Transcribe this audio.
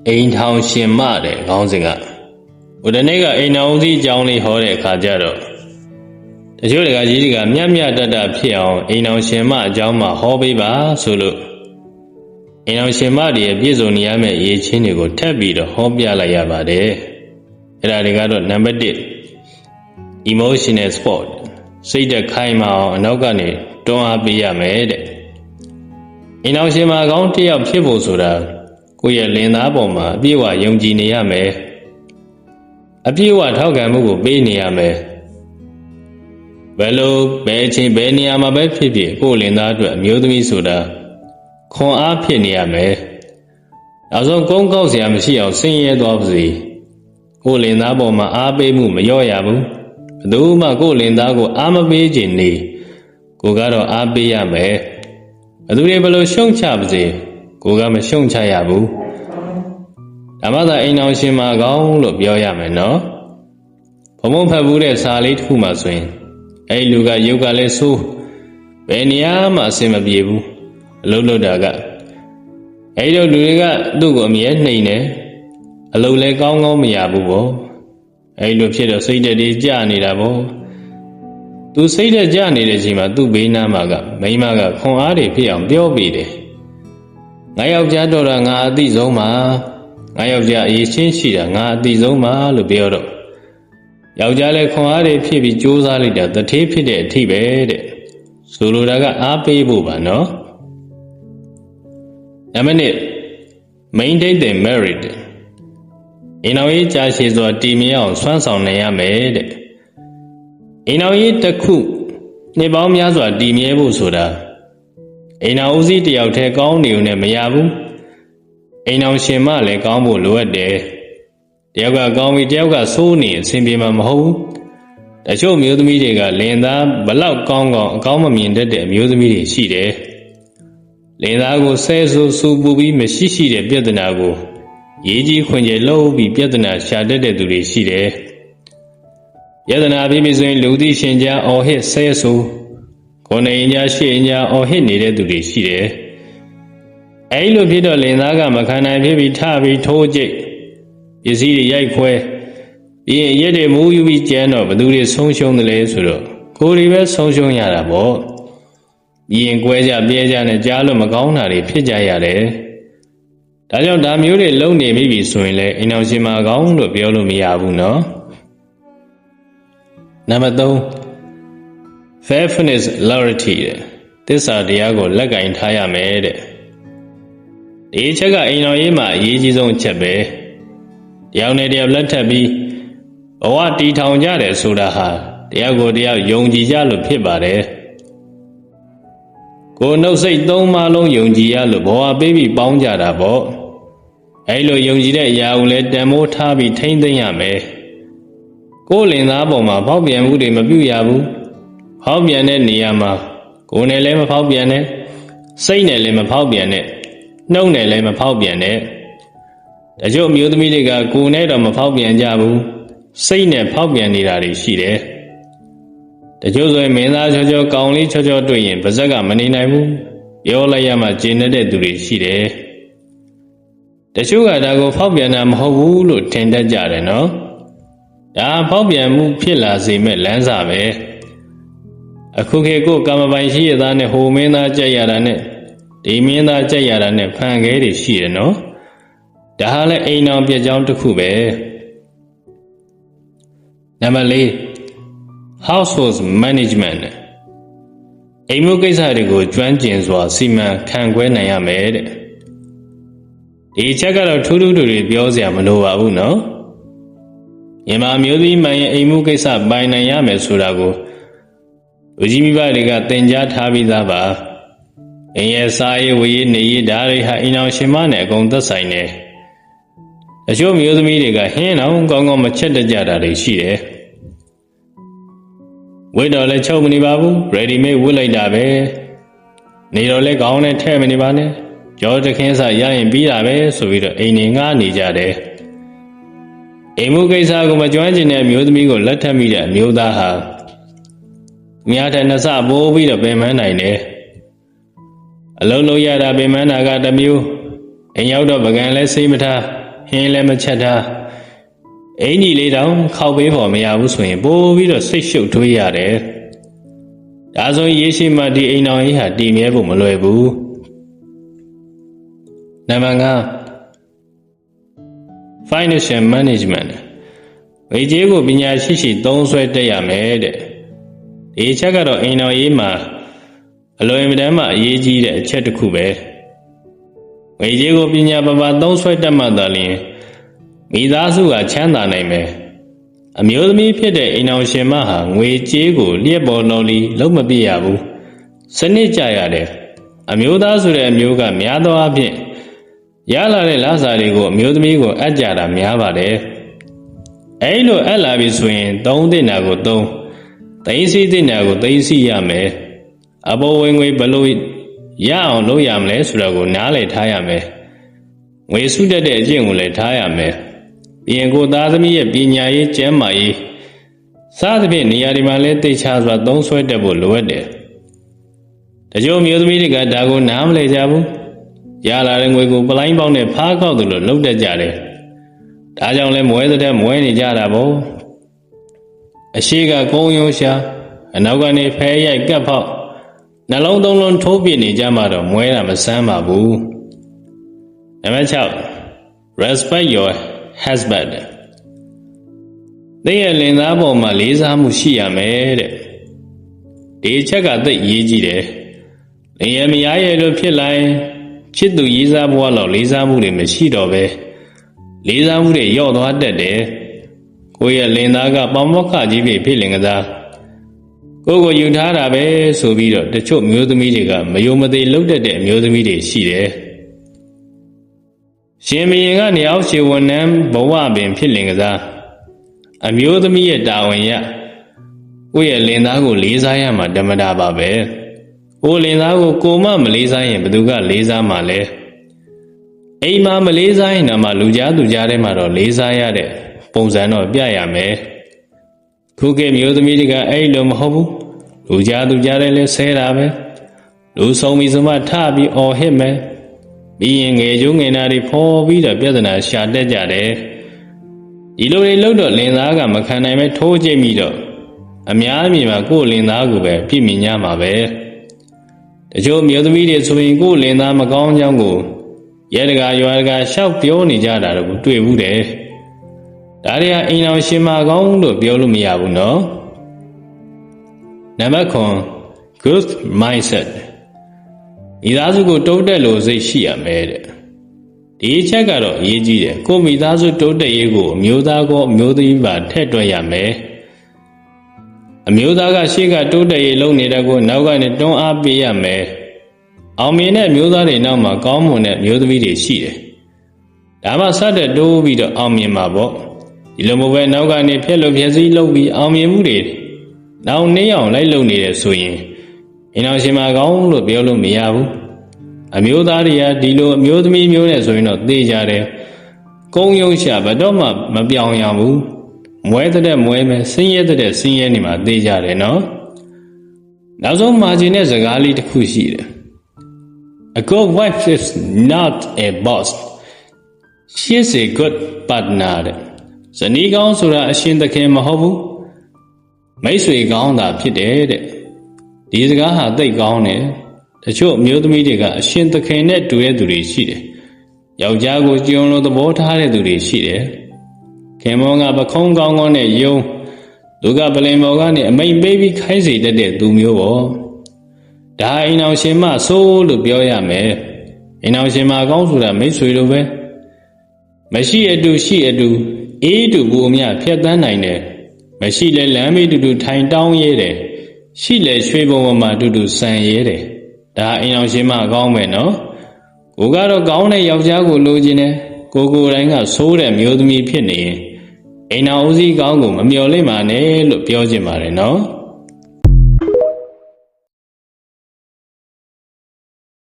အိမ်ထောင်ရှင်မတဲ့ခေါင်းစဉ်ကဟိုတနေ့ကအိမ်တော်ဦးစီးအကြောင်းလေးဟောတဲ့အခါကျတော့တချို့တကကြီးတွေကမြတ်မြတ်တတ်ဖြစ်အောင်အိမ်တော်ရှင်မအကြောင်းမှာဟောပေးပါဆိုလို့အိမ်တော်ရှင်မတွေရဲ့ပြည့်စုံနေရမယ့်အရေးချင်းတွေကိုထပ်ပြီးတော့ဟောပြလိုက်ရပါတယ်အဲ့ဒါတွေကတော့နံပါတ်1 emotional support စိတ်သက်ခိုင်မာအောင်အနောက်ကနေတွန်းအားပေးရမယ်တဲ့အိမ်တော်ရှင်မကောင်းတစ်ယောက်ဖြစ်ဖို့ဆိုတာကိုယ့်ရဲ့လင်သားပေါ်မှာအပြည့်အဝယုံကြည်နေရမယ်အပြည့်အဝထောက်ခံမှုကိုပေးနေရမယ်ဘယ်လိုဘယ်အချိန်ဘယ်နေရာမှာပဲဖြစ်ဖြစ်ကိုယ့်လင်သားအတွက်အမျိုးသမီးဆိုတာခွန်အားဖြစ်နေရမယ်နောက်ဆုံးကုန်းကောက်စရာမရှိအောင်ဆင်းရဲသွားပါစေကိုယ့်လင်သားပေါ်မှာအားပေးမှုမလျော့ရဘူးဘယ်သူမှကိုယ့်လင်သားကိုအားမပေးခြင်းနေကိုကတော့အားပေးရမယ်ဘယ်သူတွေဘယ်လိုရှုံချပါစေကိုကမရှုံချရဘူးဒါမှသာအိမ်အောင်ရှင်မကောင်းလို့ပြောရမယ်နော်ဘုံဖတ်ဘူးတဲ့စာလေးတစ်ခုမှဆိုရင်အဲ့လူကရုပ်ကလည်းဆိုးဘယ်နေရာမှအဆင်မပြေဘူးအလုပ်လုပ်တာကအဲ့ဒီလူတွေကသူ့ကိုအမြဲနှိမ်နေအလုပ်လည်းကောင်းကောင်းမရဘူးပေါ့အဲ့လိုဖြစ်တော့စိတ်ဓာတ်တွေကျနေတာပေါ့သူစိတ်ဓာတ်ကျနေတဲ့အချိန်မှာသူ့ဘေးနားမှာကမိန်းမကခွန်အားတွေဖြစ်အောင်ပြောပေးတယ်ငါယောက်ျားတော်တာငါအသိဆုံးပါငါယောက်ျားအရေးချင်းရှိတာငါအသိဆုံးပါလို့ပြောတော့ယောက်ျားလည်းခွန်အားတွေဖြစ်ပြီးကြိုးစားလိုက်တာတထေးဖြစ်တဲ့အထိပဲတဲ့ဆိုလိုတာကအားပေးဖို့ပါနော်နံပါတ်1 maintain the merit အိမ်တော်ရေးကြာရှည်စွာတည်မြဲအောင်ဆွမ်းဆောင်နိုင်ရမယ်တဲ့အိမ်တော်ရေးတစ်ခုနှစ်ပေါင်းများစွာတည်မြဲဖို့ဆိုတာအိမ်တော်ဦးစီးတယောက်တည်းကောင်းနေုံနဲ့မရဘူးအိမ်တော်ရှင်မလည်းကောင်းဖို့လိုအပ်တယ်တယောက်ကကောင်းပြီးတယောက်ကဆိုးနေအဆင်ပြေမှာမဟုတ်ဘူးတချို့မျိုးသမီးတွေကလင်သားဘလောက်ကောင်းကောင်းအကောင်းမမြင်တတ်တဲ့အမျိုးသမီးတွေရှိတယ်လင်သားကိုဆဲဆိုးဆူပူပြီးမရှိရှိတဲ့ပြဿနာကိုရေးကြီးခွင်ကျလှုပ်ပြီးပြဿနာရှာတတ်တဲ့သူတွေရှိတယ်ပြဿနာဖြစ်ပြီးဆိုရင်လူသိရှင်ကြားအော်ဟစ်ဆဲဆိုးကိုယ်နေညာရှေ့ညာအော်ဟစ်နေတဲ့သူတွေရှိတယ်အဲ့လိုဖြစ်တော့လင်သားကမခံနိုင်ဖြစ်ပြီးထပြီးထိုးကြိတ်ပစ္စည်းတွေရိုက်ခွဲပြီးရင်ရက်တွေမူးယူပြီးကျန်းတော့ဘသူတွေဆုံးရှုံးတယ်လဲဆိုတော့ကိုယ်တွေပဲဆုံးရှုံးရတာပေါ့ပြီးရင်ကွဲကြပြဲကြနဲ့ကြားလို့မကောင်းတာတွေဖြစ်ကြရတယ်ဒါကြောင့်ဒါမျိုးတွေလုံနေပြီဆိုရင်လည်းအိမ်တော်ရှင်မကောင်းလို့ပြောလို့မရဘူးနော်နံပါတ်3 faithfulness loyalty တဲ့သစ္စာတရားကိုလက်ကင်ထားရမယ်တဲ့ဒီအချက်ကအိမ်တော်ရေးမှာအရေးကြီးဆုံးအချက်ပဲတယောက်နဲ့တယောက်လက်ထပ်ပြီးဘဝတည်ထောင်ကြတယ်ဆိုတာဟာတယောက်ကိုတယောက်ယုံကြည်ကြလို့ဖြစ်ပါတယ်ကိုယ်နှုတ်စိတ်သုံးပါးလုံးယုံကြည်ရလို့ဘဝပေးပြီးပေါင်းကြတာပေါ့အဲ့လိုယုံကြည်တဲ့အရာကိုလည်းတန်ဖိုးထားပြီးထိမ့်သိမ်းရမယ်ကိုယ်လင်သားပေါ်မှာဖောက်ပြန်မှုတွေမပြုရဘူးဖောက်ပြန်တဲ့နေရာမှာကိုယ်နဲ့လည်းမဖောက်ပြန်နဲ့စိတ်နဲ့လည်းမဖောက်ပြန်နဲ့နှုတ်နဲ့လည်းမဖောက်ပြန်နဲ့တချို့မျိုးသမီးတွေကကိုယ်နဲ့တော့မဖောက်ပြန်ကြဘူးစိတ်နဲ့ဖောက်ပြန်နေတာတွေရှိတယ်တချို့ဆိုရင်မင်းသားချောချောကောင်လေးချောချောတွေ့ရင်ပါဇက်ကမနေနိုင်ဘူးပြောလိုက်ရမှကျင်တဲ့သူတွေရှိတယ်တချို့ကဒါကိုဖောက်ပြန်တာမဟုတ်ဘူးလို့ထင်တတ်ကြတယ်နော်ဒါဖောက်ပြန်မှုဖြစ်လာစေမဲ့လမ်းစာပဲအခုခေတ်ကိုကာမပိုင်ရှိရသားနဲ့ဟိုမင်းသားကြက်ရတာနဲ့ဒီမင်းသားကြက်ရတာနဲ့ဖန်ခဲတွေရှိတယ်နော်ဒါဟာလည်းအိမ်တော်ပြကြောင်းတစ်ခုပဲနံပါတ်4 household management အိမ်မှုကိစ္စတွေကိုကျွမ်းကျင်စွာစီမံခန့်ခွဲနိုင်ရမယ်တဲ့ဒီချက်ကတော့ထူးထူးတွေပြောစရာမလိုပါဘူးနော်မြန်မာမျိုးသမီးမှန်ရဲ့အိမ်မှုကိစ္စပိုင်နိုင်ရမယ်ဆိုတာကိုလူကြီးမိဘတွေကသင်ကြားထားပြီးသားပါအိမ်ရဲ့စားရေးဝေးနေရေးဓာတ်တွေဟာအိမ်အောင်ရှင်မနဲ့အကုန်သက်ဆိုင်တယ်အချို့မျိုးသမီးတွေကဟင်းအောင်ကောင်းကောင်းမချက်တတ်ကြတာတွေရှိတယ်ဝတ်တော်လည်းချုပ်မနေပါဘူး ready made ဝတ်လိုက်တာပဲနေတော်လည်းကောင်းနဲ့ထဲ့မနေပါနဲ့ကြောတခင်းစားရရင်ပြီးတာပဲဆိုပြီးတော့အိမ်နေငှားနေကြတယ်အိမ်မှုကိစ္စကိုမကျွမ်းကျင်တဲ့အမျိုးသမီးကိုလက်ထပ်မိတဲ့အမျိုးသားဟာများတဲ့နှစပိုးပြီးတော့ပင်ပန်းနိုင်တယ်အလုံးလုံးရတာပင်ပန်းတာကတစ်မျိုးအိမ်ရောက်တော့ပကံလည်းစိတ်မထား င်းလည်းမချက်ထားအင်ကြီးလေးတောင်ခောက်ပေးဖို့မရဘူးဆိုရင်ပိုးပြီးတော့စိတ်ရှုပ်ထွေးရတယ်ဒါဆိုရေရှိမှဒီအိမ်တော်ကြီးဟာတည်မြဲဖို့မလွယ်ဘူးနံပါတ် 5 Financial Management ဝေကြေးကိုပညာရှိရှိသုံးစွဲတတ်ရမယ်တဲ့ဒီအချက်ကတော့အိမ်တော်ကြီးမှာအလွယ်မတမ်းမှအရေးကြီးတဲ့အချက်တစ်ခုပဲဝေကြေးကိုပညာပါသုံးစွဲတတ်မှသာလျှင်မိသားစုကချမ်းသာနိုင်မယ်အမျိုးသမီးဖြစ်တဲ့အိမ်တော်ရှင်မဟာငွေကြေးကိုလျက်ပေါ်လော်လီလုံးမပြရဘူးစနစ်ကြရတယ်အမျိုးသားဆိုတဲ့အမျိုးကများသောအားဖြင့်ရလာတဲ့လစာတွေကိုအမျိုးသမီးကိုအပ်ကြတာများပါတယ်အဲလိုအပ်လာပြီဆိုရင်သုံးတင်တာကိုသုံးသိသိတင်တာကိုသိသိရမယ်အပေါ်ဝင်ငွေဘလို့ရအောင်လုပ်ရမလဲဆိုတာကိုနားလည်ထားရမယ်ငွေစုတတ်တဲ့အကျင့်ကိုလည်းထားရမယ်ပြီးရင်ကိုသားသမီးရဲ့ပညာရေးကျန်းမာရေးစသဖြင့်နေရာဒီမှာလည်းသိချစွာသုံးစွဲတတ်ဖို့လိုအပ်တယ်တချို့မျိုးသမီးတွေကဒါကိုနားမလည်ကြဘူးရလာတဲ့ငွေကိုပလိုင်းပေါက်နဲ့ဖားကောက်သလိုလှုပ်တတ်ကြတယ်ဒါကြောင့်လဲမွဲတဲ့မွဲနေကြတာပေါ့အရှိကကုန်းရုံးရှာအနောက်ကနေဖဲရိုက်ကပ်ဖောက်နှလုံးသုံးလုံးထိုးပြနေကြမှတော့မွဲတာမဆန်းပါဘူးနံပါတ် 6 Respect your husband သင်ရဲ့လင်သားပေါ်မှာလေးစားမှုရှိရမယ်တဲ့ဒီအချက်ကသိရေးကြည့်တယ်လင်ရဲ့မယားရဲ့လို့ဖြစ်လိုက်ချစ်သူရေးစားဘဝလောက်လေးစားမှုတွေမရှိတော့ပဲလေးစားမှုတွေလျော့သွားတတ်တယ်ကိုယ့်ရဲ့လင်သားကပေါမောက္ခကြီးဖြစ်လင်ကစားကိုယ့်ကိုယူထားတာပဲဆိုပြီးတော့တချို့မျိုးသမီးတွေကမယုံမသေးလုပ်တတ်တဲ့အမျိုးသမီးတွေရှိတယ်ရှင်ဘုရင်ကနေအောက်ခြေဝန်ထမ်းဘဝပင်ဖြစ်လင်ကစားအမျိုးသမီးရဲ့တာဝန်ရကိုယ့်ရဲ့လင်သားကိုလေးစားရမှာဓမ္မတာပါပဲကိုလင်သားကိုကိုမမလေးစားရင်ဘယ်သူကလေးစားမှာလဲအိမ်မှာမလေးစားရင်တော့လူကြားသူကြားထဲမှာတော့လေးစားရတဲ့ပုံစံတော့ပြရမယ်ခုခေတ်မျိုးသမီးတွေကအဲ့လိုမဟုတ်ဘူးလူကြားသူကြားထဲလဲဆဲတာပဲလူဆုံးပြီဆိုမှထပြီးအော်ဟစ်မယ်ပြီးရင်ငယ်ကျုံငယ်နာတွေဖော်ပြီးတော့ပြဿနာရှာတတ်ကြတယ်ဒီလိုတွေလို့တော့လင်သားကမခံနိုင်ပဲထိုးကျိတ်ပြီးတော့အများအမြင်မှာကိုယ်လင်သားကိုပဲပြစ်မြင်ကြမှာပဲတချို့မျိုးသမီးတွေဆိုရင်ကိုယ်လင်သားမကောင်းကြောင်းကိုရဲတကာရွာတကာရှောက်ပြောနေကြတာတော့တွေ့ဘူးတယ်ဒါတွေကအိမ်တော်ရှင်မကောင်းလို့ပြောလို့မရဘူးနော်နံပါတ် 9 Good mindset မိသားစုကိုတိုးတက်လို့စိတ်ရှိရမယ်တဲ့ဒီအချက်ကတော့အရေးကြီးတယ်ကိုမိသားစုတိုးတက်ရေးကိုအမျိုးသားကောအမျိုးသမီးပါထည့်တွက်ရမယ်အမျိုးသားကရှေ့ကတိုးတက်ရေးလုပ်နေတဲ့ကိုနောက်ကနေတွန်းအားပေးရမယ်အောင်မြင်တဲ့မျိုးသားတွေနောက်မှာကောင်းမွန်တဲ့မျိုးသမီးတွေရှိတယ်ဒါမှစတဲ့တိုးပြီးတော့အောင်မြင်မှာပေါ့ဒီလိုမျိုးပဲနောက်ကနေဖျက်လို့ဖျက်ဆီးလုပ်ပြီးအောင်မြင်မှုတွေနောက်နှေးအောင်လိုက်လုပ်နေတယ်ဆိုရင်အိမ်တော်ရှင်မကောင်းလို့ပြောလို့မရဘူးအမျိုးသားတွေကဒီလိုအမျိုးသမီးမျိုးနဲ့ဆိုရင်တော့သိကြတယ်ကုန်းရုံးရှာဘယ်တော့မှမပြောင်းရဘူးမွဲတဲ့မွဲမယ်ဆင်းရဲတဲ့ဆင်းရဲနေမှာသိကြတယ်နော်နောက်ဆုံးမာဂျင်တဲ့စကားလေးတစ်ခုရှိတယ်A good wife is not a boss she is a good partner ဇနီးကောင်းဆိုတာအရှင်သခင်မဟုတ်ဘူးမိတ်ဆွေကောင်းတာဖြစ်တယ်တဲ့ဒီစကားဟာသိကောင်းတယ်တချို့မျိုးသမီးတွေကအရှင်သခင်နဲ့တူတဲ့သူတွေရှိတယ်ယောက်ျားကိုကြုံလို့သဘောထားတဲ့သူတွေရှိတယ်ခင်မောကပခုံးကောင်းကောင်းနဲ့ယုံသူကပလင်ပေါ်ကနေအမိန်ပေးပြီးခိုင်းစေတတ်တဲ့သူမျိုးပေါ့ဒါအိမ်အောင်ရှင်မဆိုးလို့ပြောရမယ်အိမ်အောင်ရှင်မကောင်းဆိုတာမိတ်ဆွေလိုပဲမရှိအတူရှိအတူအေးတူဘူးအမြဖြတ်တန်းနိုင်တယ်မရှိလဲလမ်းမေးတူတူထိုင်တောင်းရဲတယ်ရှိလဲရွှေဘုံပေါ်မှာတူတူဆန်ရဲတယ်ဒါအိမ်အောင်ရှင်မကောင်းပဲနော်ကိုကတော့ကောင်းတဲ့ယောက်ျားကိုလိုချင်တယ်ကိုယ်တိုင်းကဆိုးတဲ့မျိုးသမီးဖြစ်နေရင်အိမ်အောင်ဦးစီးကောင်းကိုမမျှော်လင့်ပါနဲ့လို့ပြောချင်ပါတယ်နော်